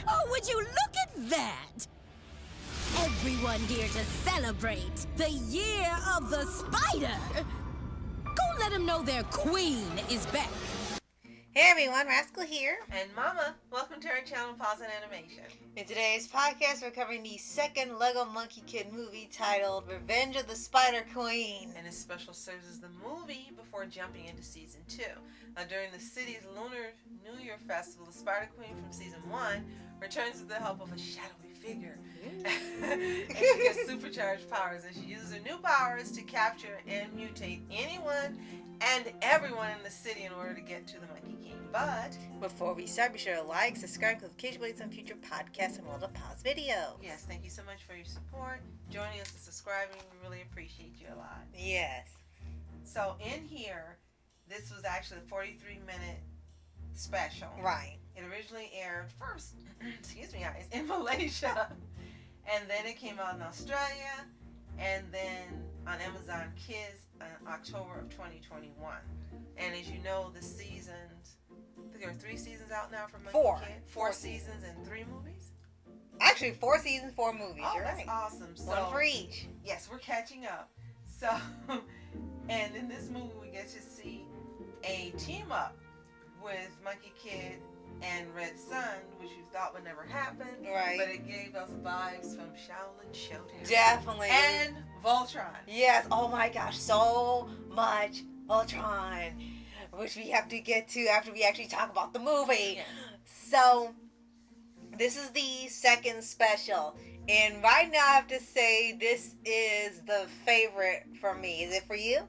Oh, would you look at that? Everyone here to celebrate the year of the spider. Go let them know their queen is back. Hey everyone, Rascal here. And Mama, welcome to our channel, Paws On Animation. In today's podcast, we're covering the second Lego Monkie Kid movie titled Revenge of the Spider Queen. And this special serves as the movie before jumping into Season 2. During the city's Lunar New Year festival, the Spider Queen from Season 1 returns with the help of a shadowy figure. And she gets supercharged powers, and she uses her new powers to capture and mutate anyone and everyone in the city in order to get to the Monkey King. But before we start, be sure to like, subscribe, because occasionally some future podcasts and we'll pause videos. Yes, thank you so much for your support, joining us and subscribing. We really appreciate you a lot. Yes. So in here, this was actually a 43-minute special. Right. It originally aired first, excuse me guys, in Malaysia, and then it came out in Australia, and then on Amazon Kids in October of 2021. And as you know, the seasons, I think there are 3 seasons out now for Monkey Kid. 4 seasons and 3 movies? Actually, 4 seasons, 4 movies. Oh, You're that's right. awesome. So, one for each. Yes, we're catching up. So, and in this movie, we get to see a team up with Monkey Kid and Red Sun, which you thought would never happen. Right. But it gave us vibes from Shaolin Showdown. Definitely. And Voltron. Yes. Oh my gosh, so much Voltron, which we have to get to after we actually talk about the movie. Yes. So, this is the second special, and right now I have to say this is the favorite for me. Is it for you?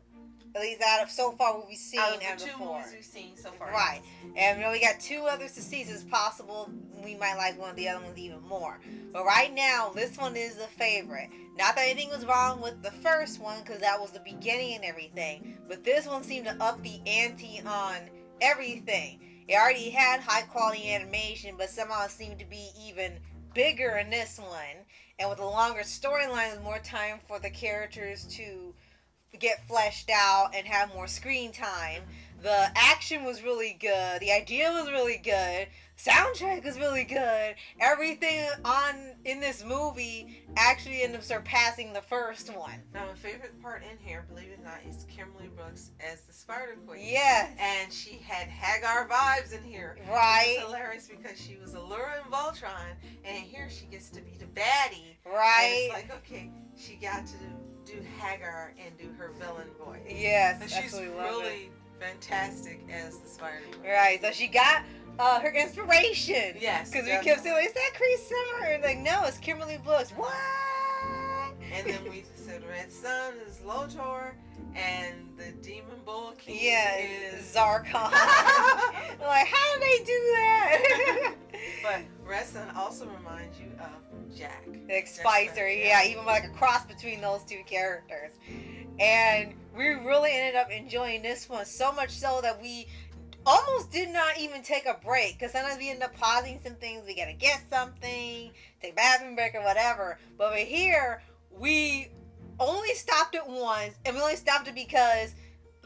At least out of so far what we've seen Out of the and 2 before. movies we've seen so far. Right. And we only got 2 others to see, so it's possible we might like one of the other ones even more. But right now, this one is the favorite. Not that anything was wrong with the first one, because that was the beginning and everything. But this one seemed to up the ante on everything. It already had high quality animation, but somehow it seemed to be even bigger in this one. And with a longer storyline, with more time for the characters to get fleshed out and have more screen time. The action was really good. The idea was really good. Soundtrack was really good. Everything in this movie actually ended up surpassing the first one. Now, my favorite part in here, believe it or not, is Kimberly Brooks as the Spider Queen. Yes. And she had Hagar vibes in here. Right. It's hilarious because she was Allura in Voltron, and here she gets to be the baddie. Right. And it's like, okay, she got to do Hagar and do her villain voice. Yes. And she's absolutely love really fantastic as the Spider Queen. Right. So she got her inspiration. Yes. Because we kept saying, is that Cree Summer? And like, no, it's Kimberly Brooks. What? And then we said Red Sun is Lotor, and the Demon Bull King is Zarkon. Like, how did they do that? But Red Sun also reminds you of Jack. Like Spicer, yeah, even like a cross between those 2 characters. And we really ended up enjoying this one, so much so that we almost did not even take a break, because sometimes we end up pausing some things, we gotta get something, take a bathroom break or whatever. But over here, we only stopped it once, and we only stopped it because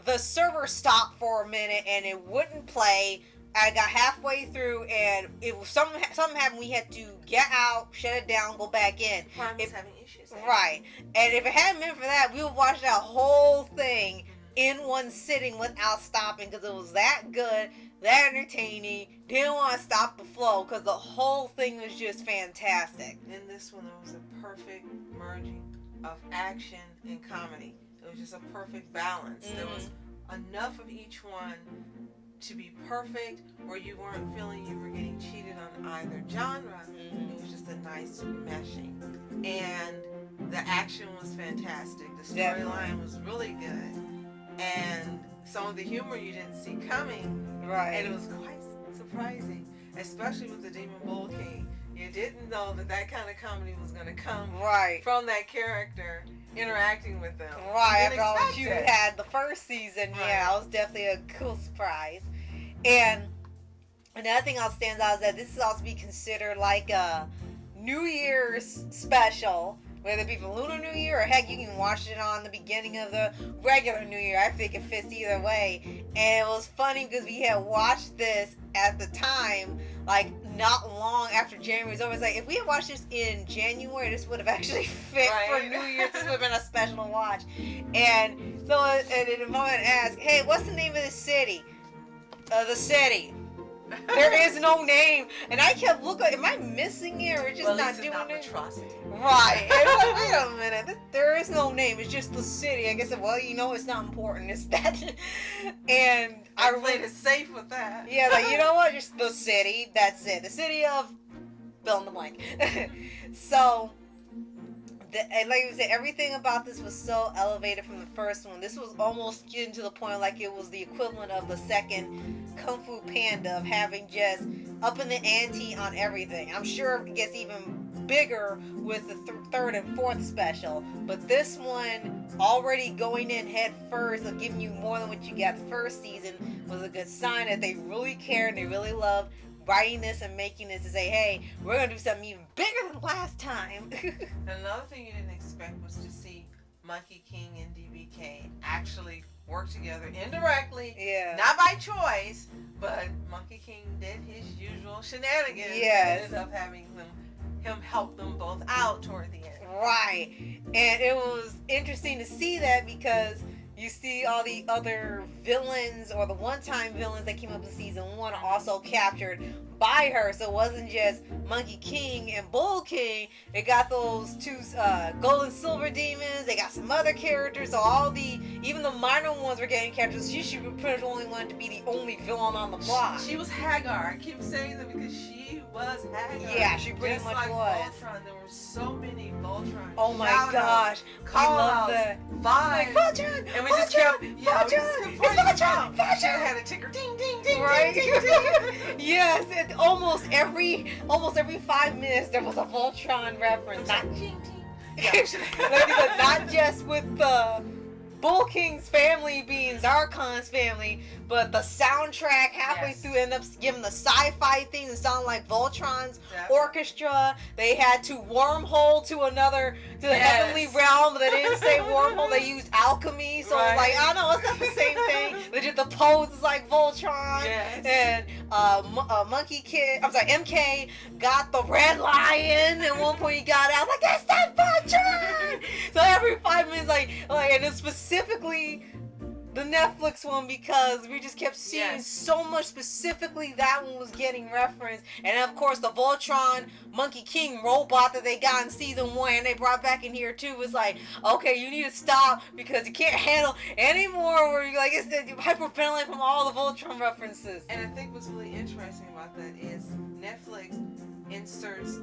the server stopped for a minute and it wouldn't play. I got halfway through and it was something happened. We had to get out, shut it down, go back in. Prime was having issues. Right. And if it hadn't been for that, we would watch that whole thing in one sitting without stopping, because it was that good, that entertaining. Didn't want to stop the flow because the whole thing was just fantastic. In this one, there was a perfect merging of action and comedy. It was just a perfect balance. There was enough of each one to be perfect, where you weren't feeling you were getting cheated on either genre. It was just a nice meshing. And the action was fantastic. The storyline was really good. And some of the humor you didn't see coming. Right. And it was quite surprising, especially with the Demon Bull King. You didn't know that kind of comedy was going to come from that character interacting with them. Right, after all that you had the first season, yeah, it was definitely a cool surprise. And another thing that stands out is that this is also be considered like a New Year's special, whether it be for Lunar New Year or heck, you can watch it on the beginning of the regular New Year. I think it fits either way. And it was funny because we had watched this at the time like not long after January was over. It's like if we had watched this in January, this would have actually fit for New Year's. This would have been a special to watch. And so, and in a moment, I asked, "Hey, what's the name of this city?" The city. There is no name, and I kept looking. Am I missing it, or just not doing it? Atrocity. Right. And it's like, wait a minute. There is no name. It's just the city. I guess. Well, you know, it's not important. It's that. And I played it safe with that. Yeah, like you know what? Just the city. That's it. The city of fill in the blank. So. And like I said, everything about this was so elevated from the first one. This was almost getting to the point like it was the equivalent of the second Kung Fu Panda, of having just upping the ante on everything. I'm sure it gets even bigger with the third and fourth special, but this one already going in head first of giving you more than what you got the first season was a good sign that they really care and they really love writing this and making this to say, hey, we're going to do something even bigger than last time. Another thing you didn't expect was to see Monkey King and DBK actually work together indirectly. Yeah. Not by choice, but Monkey King did his usual shenanigans. Yes. And ended up having him help them both out toward the end. Right. And it was interesting to see that because you see all the other villains or the one-time villains that came up in season 1 are also captured by her. So it wasn't just Monkey King and Bull King. They got those two gold and silver demons. They got some other characters. So even the minor ones were getting captured. She should be pretty much only wanted to be the only villain on the block. She was Hagar. I keep saying that because she was Hagar. Yeah, she pretty just much like was. Voltron, there were so many Voltron. Oh my gosh. I love that. Vibes. Voltron! And we just kept, Voltron! It's Voltron! Voltron! Should have had a ticker. Ding, ding, ding, right? ding, ding, ding. Yes, and almost every 5 minutes there was a Voltron reference. Not just with the Bull King's family being Zarkon's family, but the soundtrack halfway through ended up giving the sci-fi thing that sounded like Voltron's orchestra. They had to wormhole to the heavenly realm, but they didn't say wormhole. They used alchemy, so it's like, I know it's not the same thing. They did the poses like Voltron, and Monkey Kid. I'm sorry, MK got the red lion. At one point, he got out like that's not Voltron. So every 5 minutes, and it's specifically the Netflix one because we just kept seeing so much. Specifically, that one was getting referenced, and of course the Voltron Monkey King robot that they got in season 1 and they brought back in here too was like, okay, you need to stop because you can't handle anymore. Where you're like, it's hyperventilating from all the Voltron references. And I think what's really interesting about that is Netflix inserts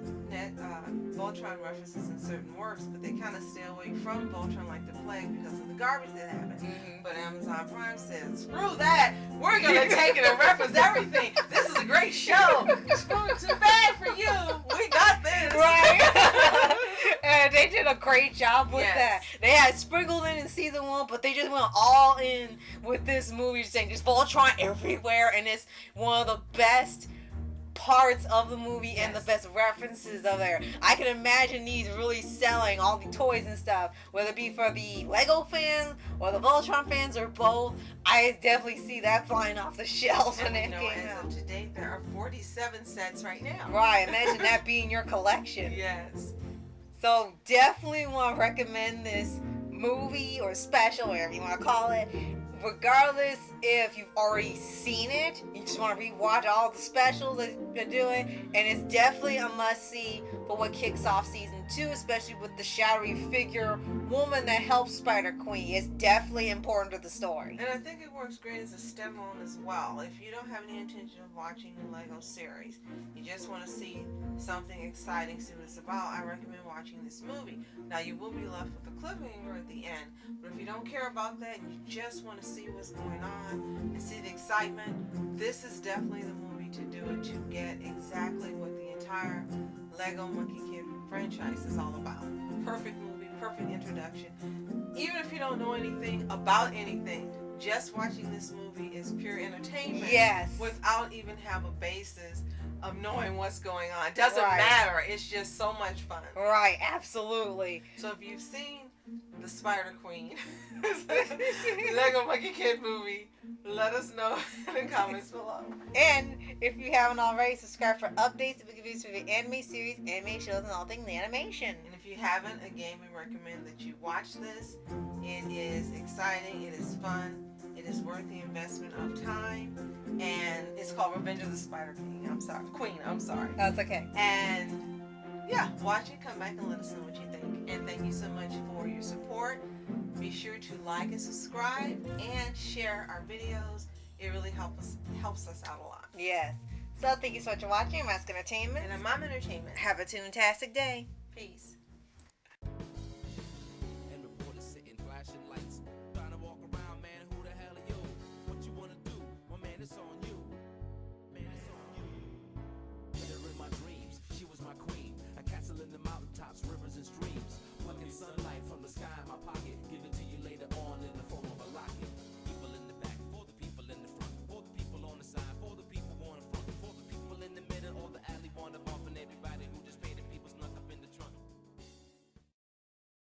Voltron references in certain works, but they kind of stay away from Voltron like the plague because of the garbage that happened. But Amazon Prime says, screw that, we're going to take it and reference everything. This is a great show. Screw it, too bad for you. We got this. Right. And they did a great job with that. They had sprinkled in season 1, but they just went all in with this movie, saying just Voltron everywhere, and it's one of the best parts of the movie and the best references of there. I can imagine these really selling all the toys and stuff, whether it be for the Lego fans or the Voltron fans or both. I definitely see that flying off the shelves when it came out. As of to date, there are 47 sets right now. Right, imagine that being your collection. Yes. So definitely want to recommend this movie or special, whatever you want to call it. Regardless if you've already seen it, you just want to rewatch all the specials that they're doing, and it's definitely a must-see for what kicks off season 2, especially with the shadowy figure woman that helps Spider-Queen. It's definitely important to the story. And I think it works great as a standalone as well. If you don't have any intention of watching the Lego series, you just want to see something exciting, see what it's about, I recommend watching this movie. Now, you will be left with a cliffhanger at the end, but if you don't care about that and you just want to see what's going on and see the excitement, this is definitely the movie to do it, to get exactly what the entire Lego Monkey Kid franchise is all about. Perfect movie, perfect introduction. Even if you don't know anything about anything, just watching this movie is pure entertainment. Yes. Without even have a basis of knowing what's going on. It doesn't matter. It's just so much fun. Right, absolutely. So if you've seen the Spider Queen, Lego Monkey Kid movie, let us know in the comments below. And if you haven't already, subscribe for updates and reviews for the anime series, anime shows, and all things animation. And if you haven't, again, we recommend that you watch this. It is exciting. It is fun. It is worth the investment of time. And it's called Revenge of the Spider King. Queen. I'm sorry. That's okay. And yeah, watch it. Come back and let us know what you think. And thank you so much for your support. Be sure to like and subscribe and share our videos. It really helps us out a lot. Yes. So thank you so much for watching Mask Entertainment. And I'm Mom Entertainment. Have a toontastic day. Peace.